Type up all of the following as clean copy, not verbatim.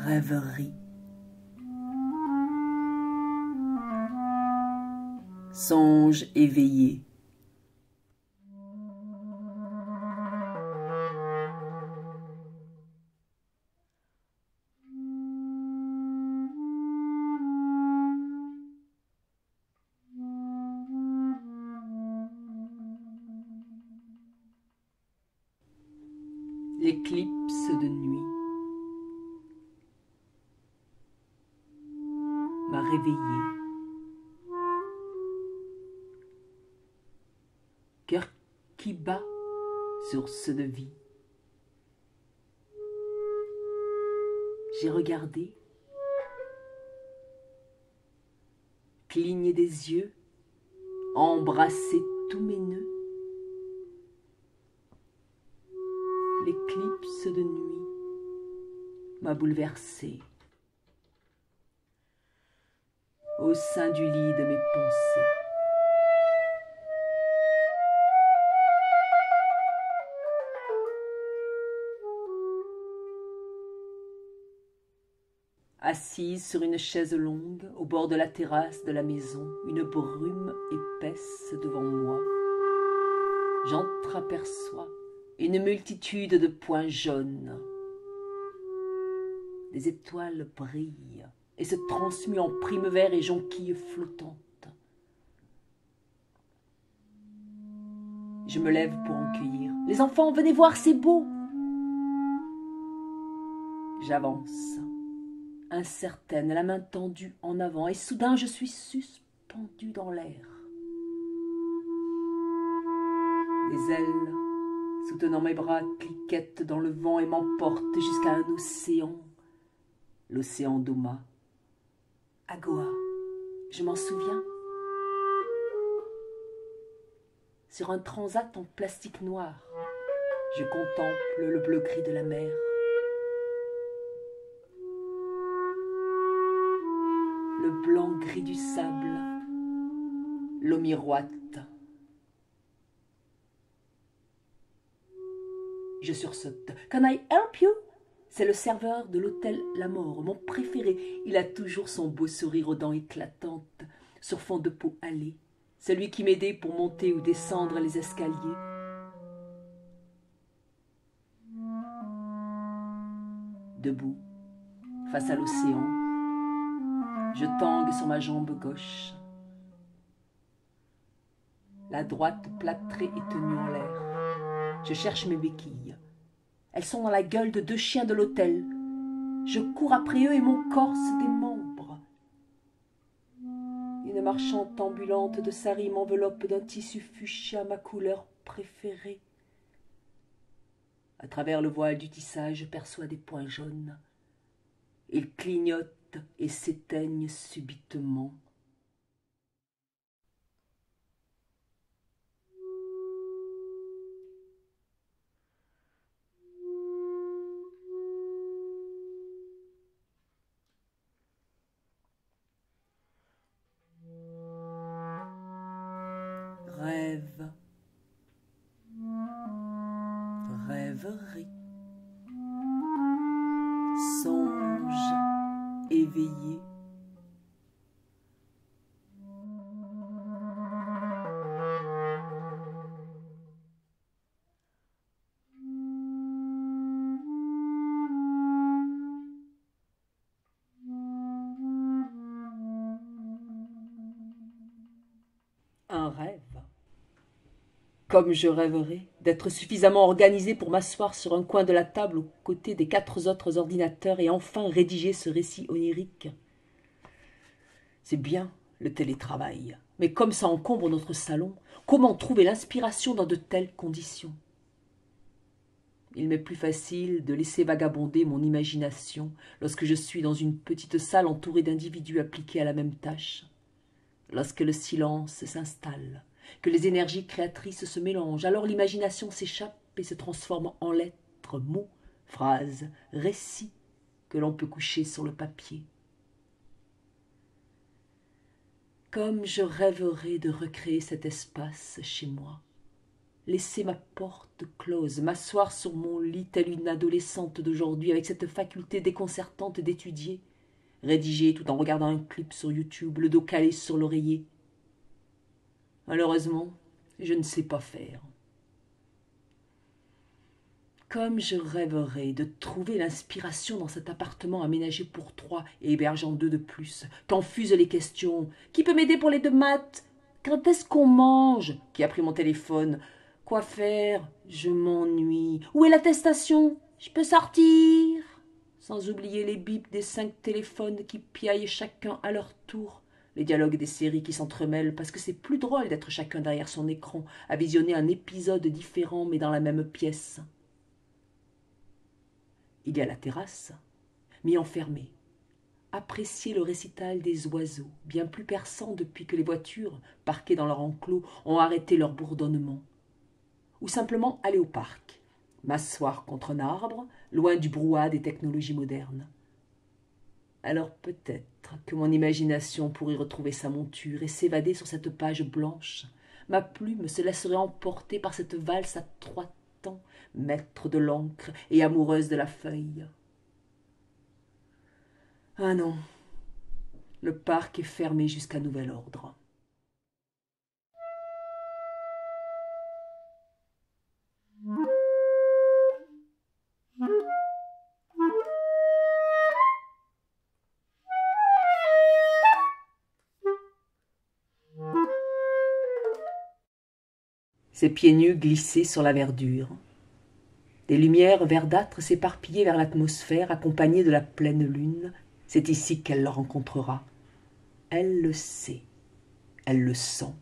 Rêverie. Songe éveillé. L'éclipse de nuit m'a réveillée. Cœur qui bat, source de vie. J'ai regardé, cligné des yeux, embrassé tous mes nœuds. L'éclipse de nuit m'a bouleversée. Au sein du lit de mes pensées. Assise sur une chaise longue, au bord de la terrasse de la maison, une brume épaisse devant moi, j'entreaperçois une multitude de points jaunes. Des étoiles brillent et se transmuent en primevère et jonquilles flottantes. Je me lève pour en cueillir. « Les enfants, venez voir, c'est beau !» J'avance, incertaine, la main tendue en avant, et soudain je suis suspendue dans l'air. Des ailes, soutenant mes bras, cliquettent dans le vent et m'emportent jusqu'à un océan, l'océan d'Oma. À Goa, je m'en souviens. Sur un transat en plastique noir, je contemple le bleu gris de la mer. Le blanc gris du sable, l'eau miroite. Je sursaute. « Can I help you ?» C'est le serveur de l'hôtel La Mort, mon préféré. Il a toujours son beau sourire aux dents éclatantes, sur fond de peau hâlée. Celui qui m'aidait pour monter ou descendre les escaliers. Debout, face à l'océan, je tangue sur ma jambe gauche. La droite plâtrée et tenue en l'air. Je cherche mes béquilles. Elles sont dans la gueule de 2 chiens de l'hôtel. Je cours après eux et mon corps se démembre. Une marchande ambulante de sari m'enveloppe d'un tissu fuchsia, ma couleur préférée. À travers le voile du tissage, je perçois des points jaunes. Ils clignotent et s'éteignent subitement. Rêve, rêverie, songe éveillé. Un rêve. Comme je rêverais d'être suffisamment organisée pour m'asseoir sur un coin de la table aux côtés des 4 autres ordinateurs et enfin rédiger ce récit onirique. C'est bien le télétravail, mais comme ça encombre notre salon, comment trouver l'inspiration dans de telles conditions? Il m'est plus facile de laisser vagabonder mon imagination lorsque je suis dans une petite salle entourée d'individus appliqués à la même tâche, lorsque le silence s'installe, que les énergies créatrices se mélangent, alors l'imagination s'échappe et se transforme en lettres, mots, phrases, récits que l'on peut coucher sur le papier. Comme je rêverais de recréer cet espace chez moi, laisser ma porte close, m'asseoir sur mon lit telle une adolescente d'aujourd'hui avec cette faculté déconcertante d'étudier, rédiger tout en regardant un clip sur YouTube, le dos calé sur l'oreiller. Malheureusement, je ne sais pas faire. Comme je rêverais de trouver l'inspiration dans cet appartement aménagé pour 3 et hébergeant 2 de plus, quand fusent les questions. Qui peut m'aider pour les 2 maths? Quand est-ce qu'on mange? Qui a pris mon téléphone? Quoi faire? Je m'ennuie. Où est l'attestation? Je peux sortir? Sans oublier les bips des 5 téléphones qui piaillent chacun à leur tour. Les dialogues des séries qui s'entremêlent parce que c'est plus drôle d'être chacun derrière son écran, à visionner un épisode différent mais dans la même pièce. Il y a la terrasse, m'y enfermer, apprécier le récital des oiseaux, bien plus perçants depuis que les voitures, parquées dans leur enclos, ont arrêté leur bourdonnement. Ou simplement aller au parc, m'asseoir contre un arbre, loin du brouhaha des technologies modernes. Alors peut-être que mon imagination pourrait retrouver sa monture et s'évader sur cette page blanche. Ma plume se laisserait emporter par cette valse à 3 temps, maître de l'encre et amoureuse de la feuille. Ah non, le parc est fermé jusqu'à nouvel ordre. Ses pieds nus glissaient sur la verdure. Des lumières verdâtres s'éparpillaient vers l'atmosphère, accompagnées de la pleine lune. C'est ici qu'elle le rencontrera. Elle le sait, elle le sent.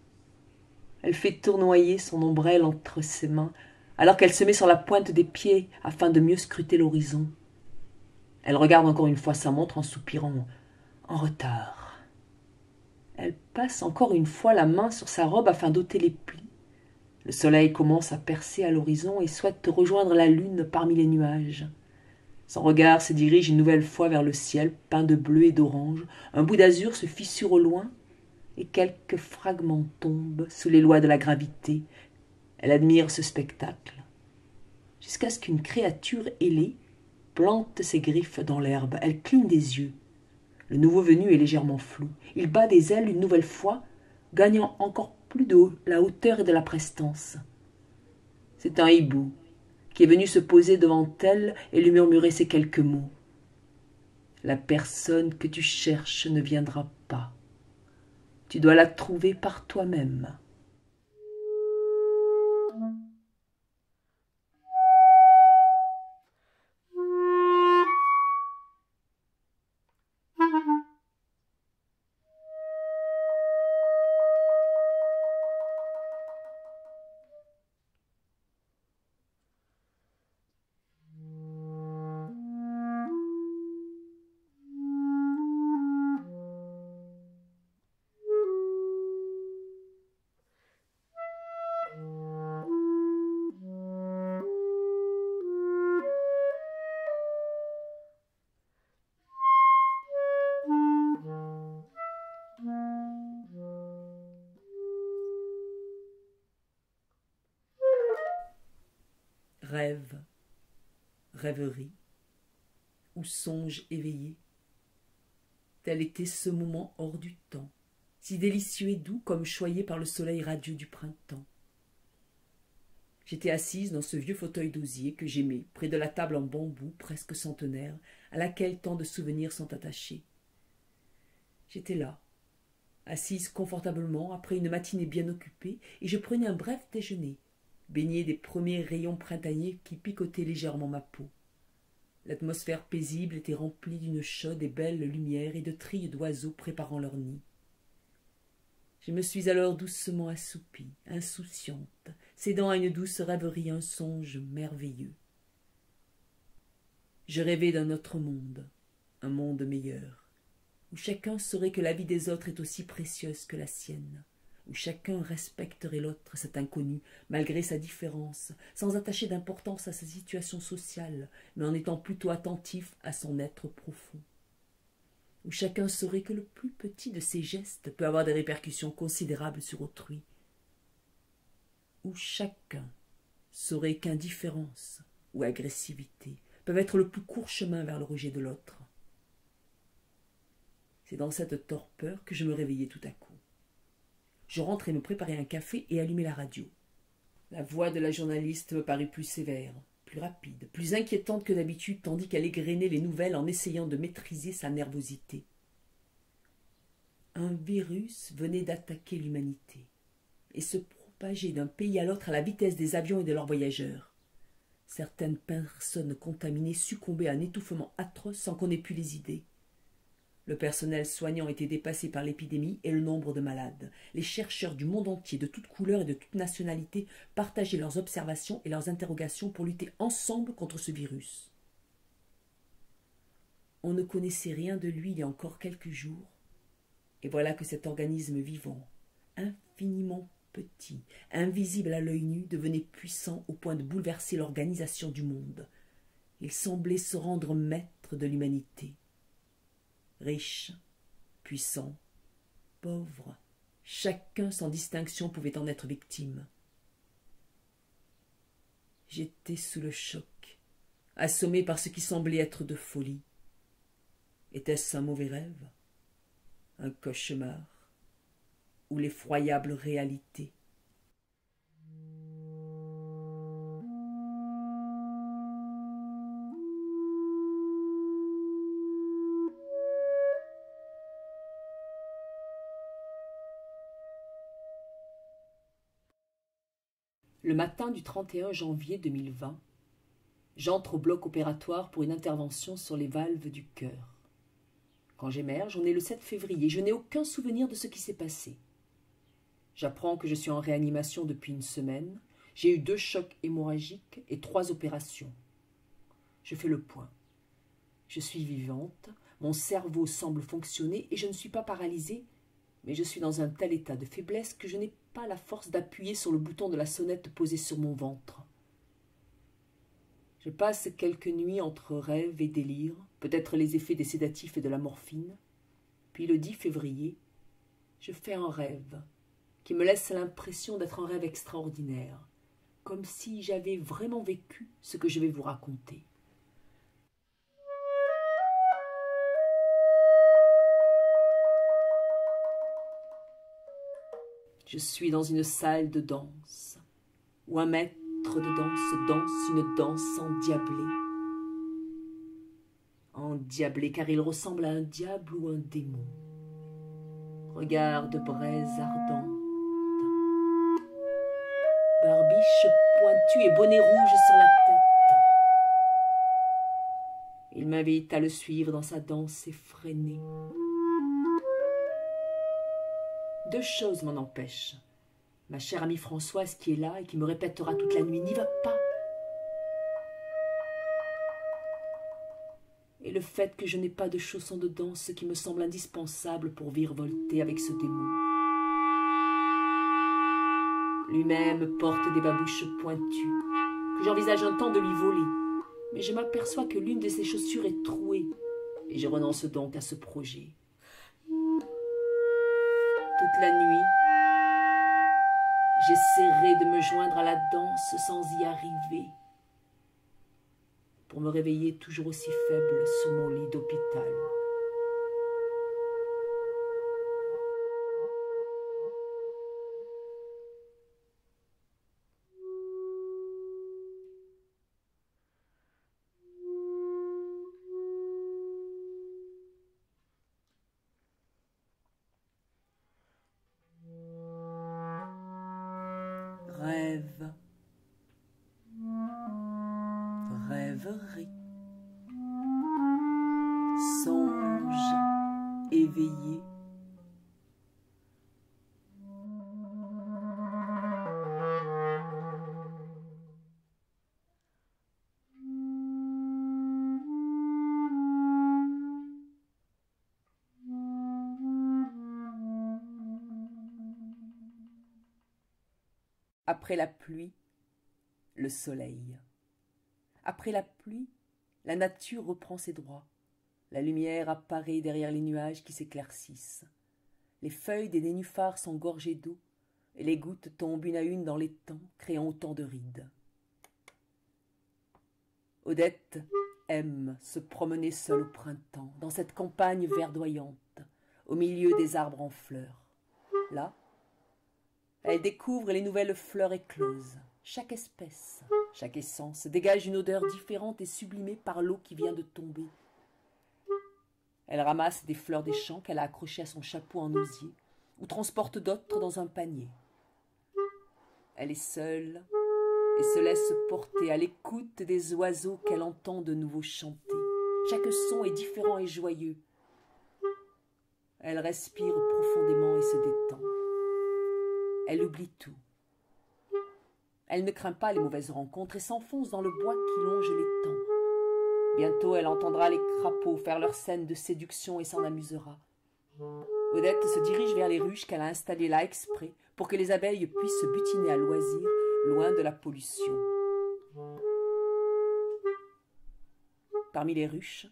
Elle fait tournoyer son ombrelle entre ses mains, alors qu'elle se met sur la pointe des pieds afin de mieux scruter l'horizon. Elle regarde encore une fois sa montre en soupirant. En retard. Elle passe encore une fois la main sur sa robe afin d'ôter les plis. Le soleil commence à percer à l'horizon et souhaite rejoindre la lune parmi les nuages. Son regard se dirige une nouvelle fois vers le ciel, peint de bleu et d'orange. Un bout d'azur se fissure au loin et quelques fragments tombent sous les lois de la gravité. Elle admire ce spectacle, jusqu'à ce qu'une créature ailée plante ses griffes dans l'herbe. Elle cligne des yeux. Le nouveau venu est légèrement flou. Il bat des ailes une nouvelle fois, gagnant encore plus de la hauteur et de la prestance. C'est un hibou qui est venu se poser devant elle et lui murmurer ces quelques mots. La personne que tu cherches ne viendra pas. Tu dois la trouver par toi-même. Rêve, rêverie, ou songe éveillé. Tel était ce moment hors du temps, si délicieux et doux comme choyé par le soleil radieux du printemps. J'étais assise dans ce vieux fauteuil d'osier que j'aimais, près de la table en bambou presque centenaire, à laquelle tant de souvenirs sont attachés. J'étais là, assise confortablement après une matinée bien occupée, et je prenais un bref déjeuner, baigné des premiers rayons printaniers qui picotaient légèrement ma peau. L'atmosphère paisible était remplie d'une chaude et belle lumière et de trilles d'oiseaux préparant leur nid. Je me suis alors doucement assoupie, insouciante, cédant à une douce rêverie, un songe merveilleux. Je rêvais d'un autre monde, un monde meilleur, où chacun saurait que la vie des autres est aussi précieuse que la sienne, où chacun respecterait l'autre, cet inconnu, malgré sa différence, sans attacher d'importance à sa situation sociale, mais en étant plutôt attentif à son être profond, où chacun saurait que le plus petit de ses gestes peut avoir des répercussions considérables sur autrui, où chacun saurait qu'indifférence ou agressivité peuvent être le plus court chemin vers le rejet de l'autre. C'est dans cette torpeur que je me réveillai tout à coup. Je rentrai me préparer un café et allumai la radio. La voix de la journaliste me parut plus sévère, plus rapide, plus inquiétante que d'habitude, tandis qu'elle égrenait les nouvelles en essayant de maîtriser sa nervosité. Un virus venait d'attaquer l'humanité et se propager d'un pays à l'autre à la vitesse des avions et de leurs voyageurs. Certaines personnes contaminées succombaient à un étouffement atroce sans qu'on ait pu les aider. Le personnel soignant était dépassé par l'épidémie et le nombre de malades. Les chercheurs du monde entier, de toutes couleurs et de toutes nationalités, partageaient leurs observations et leurs interrogations pour lutter ensemble contre ce virus. On ne connaissait rien de lui il y a encore quelques jours, et voilà que cet organisme vivant, infiniment petit, invisible à l'œil nu, devenait puissant au point de bouleverser l'organisation du monde. Il semblait se rendre maître de l'humanité. Riche, puissant, pauvre, chacun sans distinction pouvait en être victime. J'étais sous le choc, assommé par ce qui semblait être de folie. Était-ce un mauvais rêve, un cauchemar ou l'effroyable réalité? Le matin du 31 janvier 2020, j'entre au bloc opératoire pour une intervention sur les valves du cœur. Quand j'émerge, on est le 7 février, je n'ai aucun souvenir de ce qui s'est passé. J'apprends que je suis en réanimation depuis une semaine, j'ai eu 2 chocs hémorragiques et 3 opérations. Je fais le point. Je suis vivante, mon cerveau semble fonctionner et je ne suis pas paralysée, mais je suis dans un tel état de faiblesse que je n'ai pas la force d'appuyer sur le bouton de la sonnette posée sur mon ventre. Je passe quelques nuits entre rêve et délire, peut-être les effets des sédatifs et de la morphine. Puis le 10 février, je fais un rêve qui me laisse l'impression d'être un rêve extraordinaire, comme si j'avais vraiment vécu ce que je vais vous raconter. Je suis dans une salle de danse, où un maître de danse danse une danse endiablée. Endiablé car il ressemble à un diable ou un démon. Regard de braise ardente, barbiche pointue et bonnet rouge sur la tête. Il m'invite à le suivre dans sa danse effrénée. 2 choses m'en empêchent. Ma chère amie Françoise qui est là et qui me répétera toute la nuit « N'y va pas !» et le fait que je n'ai pas de chaussons de danse qui me semble indispensable pour virevolter avec ce démon. Lui-même porte des babouches pointues, que j'envisage un temps de lui voler, mais je m'aperçois que l'une de ses chaussures est trouée, et je renonce donc à ce projet. Toute la nuit, j'essaierai de me joindre à la danse sans y arriver, pour me réveiller toujours aussi faible sous mon lit d'hôpital. Rêve, rêverie, songe éveillé. Après la pluie, le soleil. Après la pluie, la nature reprend ses droits. La lumière apparaît derrière les nuages qui s'éclaircissent. Les feuilles des nénuphars sont gorgées d'eau, et les gouttes tombent une à une dans l'étang, créant autant de rides. Odette aime se promener seule au printemps, dans cette campagne verdoyante, au milieu des arbres en fleurs. Là, elle découvre les nouvelles fleurs écloses. Chaque espèce, chaque essence dégage une odeur différente et sublimée par l'eau qui vient de tomber. Elle ramasse des fleurs des champs qu'elle a accrochées à son chapeau en osier, ou transporte d'autres dans un panier. Elle est seule et se laisse porter à l'écoute des oiseaux qu'elle entend de nouveau chanter. Chaque son est différent et joyeux. Elle respire profondément et se détend. Elle oublie tout. Elle ne craint pas les mauvaises rencontres et s'enfonce dans le bois qui longe l'étang. Bientôt, elle entendra les crapauds faire leur scène de séduction et s'en amusera. Odette se dirige vers les ruches qu'elle a installées là exprès pour que les abeilles puissent se butiner à loisir, loin de la pollution. Parmi les ruches,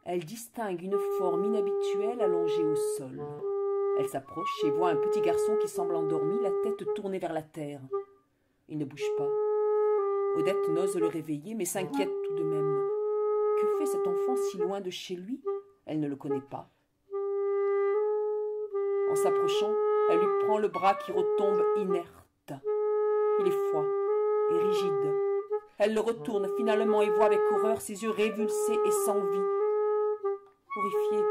elle distingue une forme inhabituelle allongée au sol. Elle s'approche et voit un petit garçon qui semble endormi, la tête tournée vers la terre. Il ne bouge pas. Odette n'ose le réveiller, mais s'inquiète tout de même. Que fait cet enfant si loin de chez lui? Elle ne le connaît pas. En s'approchant, elle lui prend le bras qui retombe inerte. Il est froid et rigide. Elle le retourne finalement et voit avec horreur ses yeux révulsés et sans vie. Horrifiée,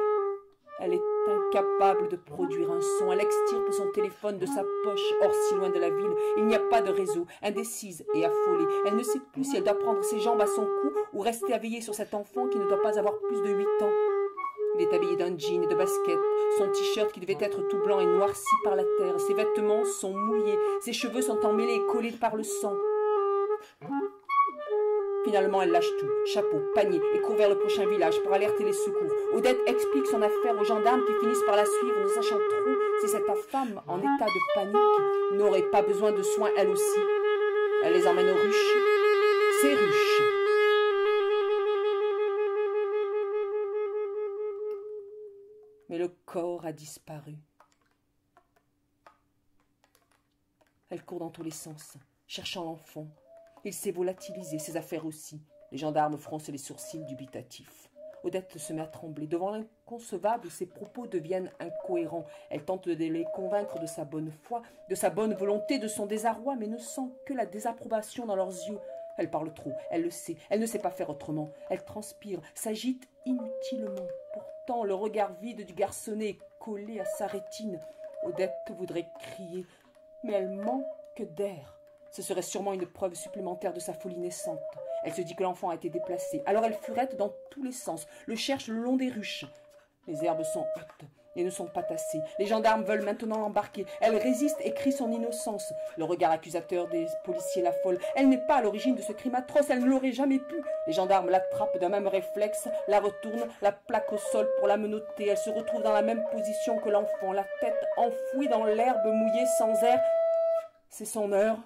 elle est incapable de produire un son. Elle extirpe son téléphone de sa poche, hors si loin de la ville. Il n'y a pas de réseau. Indécise et affolée, elle ne sait plus si elle doit prendre ses jambes à son cou ou rester à veiller sur cet enfant qui ne doit pas avoir plus de 8 ans. Il est habillé d'un jean et de baskets. Son t-shirt qui devait être tout blanc est noirci par la terre. Ses vêtements sont mouillés. Ses cheveux sont emmêlés et collés par le sang. Finalement, elle lâche tout, chapeau, panier, et court vers le prochain village pour alerter les secours. Odette explique son affaire aux gendarmes qui finissent par la suivre, ne sachant trop si cette femme, en état de panique, n'aurait pas besoin de soins elle aussi. Elle les emmène aux ruches. Ces ruches. Mais le corps a disparu. Elle court dans tous les sens, cherchant l'enfant. Il s'est volatilisé, ses affaires aussi. Les gendarmes froncent les sourcils dubitatifs. Odette se met à trembler. Devant l'inconcevable, ses propos deviennent incohérents. Elle tente de les convaincre de sa bonne foi, de sa bonne volonté, de son désarroi, mais ne sent que la désapprobation dans leurs yeux. Elle parle trop, elle le sait, elle ne sait pas faire autrement. Elle transpire, s'agite inutilement. Pourtant, le regard vide du garçonnet est collé à sa rétine. Odette voudrait crier, mais elle manque d'air. Ce serait sûrement une preuve supplémentaire de sa folie naissante. Elle se dit que l'enfant a été déplacé. Alors elle furette dans tous les sens, le cherche le long des ruches. Les herbes sont hautes et ne sont pas tassées. Les gendarmes veulent maintenant l'embarquer. Elle résiste et crie son innocence. Le regard accusateur des policiers l'affole. Elle n'est pas à l'origine de ce crime atroce. Elle ne l'aurait jamais pu. Les gendarmes l'attrapent d'un même réflexe, la retournent, la plaquent au sol pour la menotter. Elle se retrouve dans la même position que l'enfant, la tête enfouie dans l'herbe mouillée sans air. C'est son heure.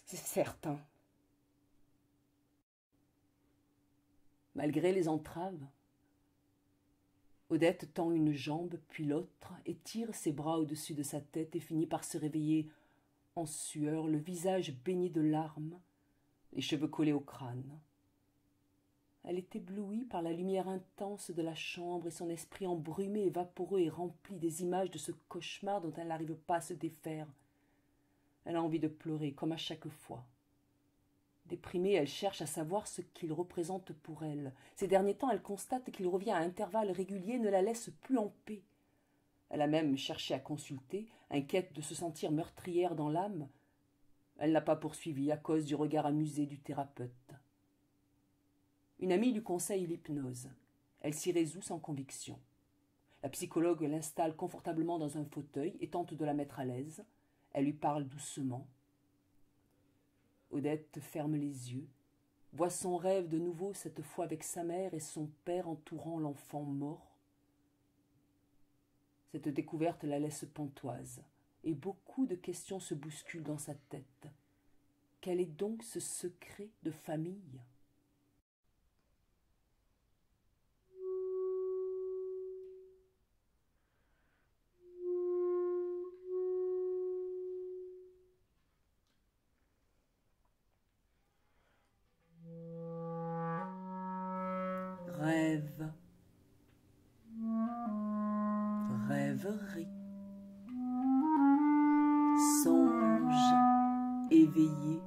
C'est certain. Malgré les entraves, Odette tend une jambe, puis l'autre, et tire ses bras au-dessus de sa tête et finit par se réveiller en sueur, le visage baigné de larmes, les cheveux collés au crâne. Elle est éblouie par la lumière intense de la chambre et son esprit embrumé et vaporeux est rempli des images de ce cauchemar dont elle n'arrive pas à se défaire. Elle a envie de pleurer, comme à chaque fois. Déprimée, elle cherche à savoir ce qu'il représente pour elle. Ces derniers temps, elle constate qu'il revient à intervalles réguliers et ne la laisse plus en paix. Elle a même cherché à consulter, inquiète de se sentir meurtrière dans l'âme. Elle n'a pas poursuivi à cause du regard amusé du thérapeute. Une amie lui conseille l'hypnose. Elle s'y résout sans conviction. La psychologue l'installe confortablement dans un fauteuil et tente de la mettre à l'aise. Elle lui parle doucement. Odette ferme les yeux, voit son rêve de nouveau, cette fois avec sa mère et son père entourant l'enfant mort. Cette découverte la laisse pantoise, et beaucoup de questions se bousculent dans sa tête. Quel est donc ce secret de famille ? rêverie. Songe éveillé.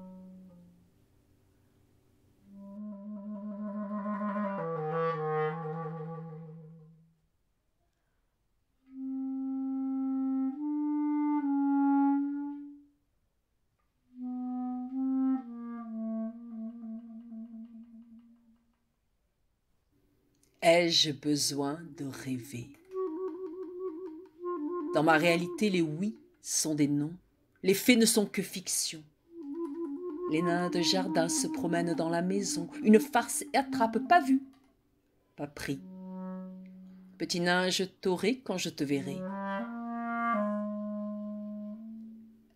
Ai-je besoin de rêver? Dans ma réalité, les oui sont des non, les faits ne sont que fiction. Les nains de jardin se promènent dans la maison, une farce attrape, pas vu, pas pris. Petit nain, je t'aurai quand je te verrai.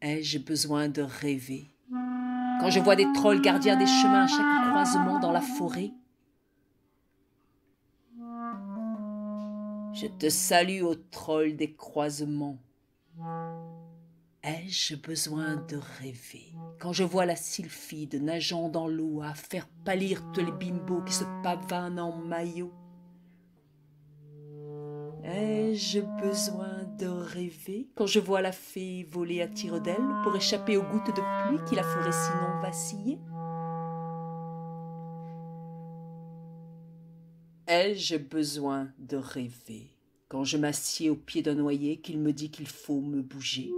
Ai-je besoin de rêver? Quand je vois des trolls gardiens des chemins à chaque croisement dans la forêt, je te salue ô troll des croisements. Ai-je besoin de rêver? Quand je vois la sylphide nageant dans l'eau à faire pâlir tous les bimbos qui se pavanent en maillot. Ai-je besoin de rêver? Quand je vois la fée voler à tire-d'aile pour échapper aux gouttes de pluie qui la feraient sinon vaciller. Ai-je besoin de rêver? Quand je m'assieds au pied d'un noyer qu'il me dit qu'il faut me bouger.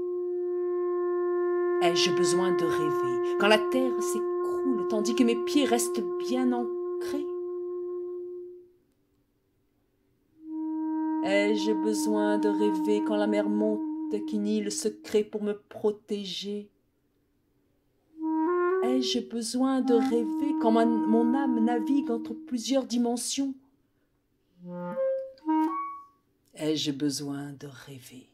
Ai-je besoin de rêver? Quand la terre s'écroule tandis que mes pieds restent bien ancrés. Ai-je besoin de rêver quand la mer monte qui nie le secret pour me protéger? Ai-je besoin de rêver quand mon âme navigue entre plusieurs dimensions? Ai-je besoin de rêver?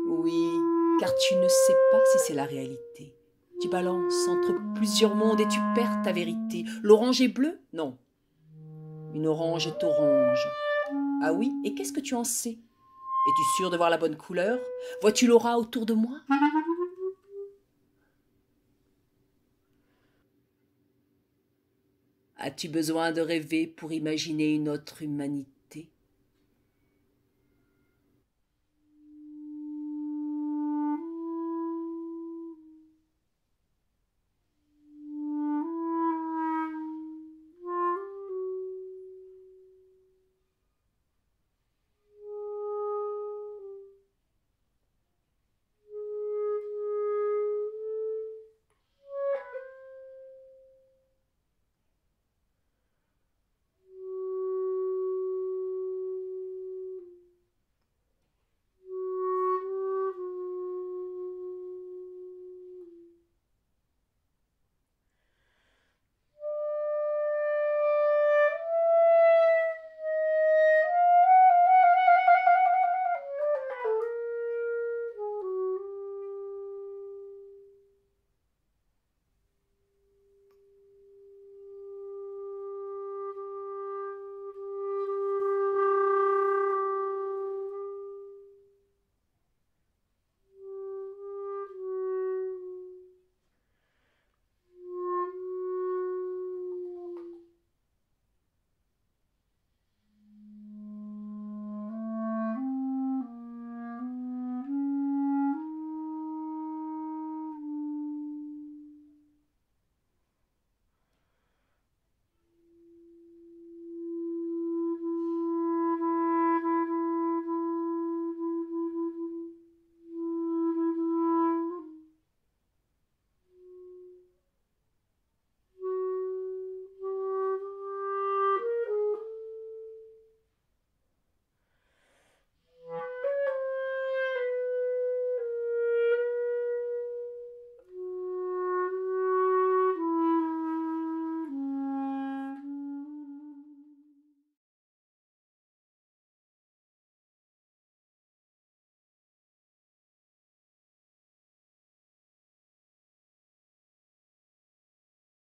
Oui, car tu ne sais pas si c'est la réalité. Tu balances entre plusieurs mondes et tu perds ta vérité. L'orange est bleue? Non. Une orange est orange. Ah oui, et qu'est-ce que tu en sais? Es-tu sûr de voir la bonne couleur? Vois-tu l'aura autour de moi? As-tu besoin de rêver pour imaginer une autre humanité?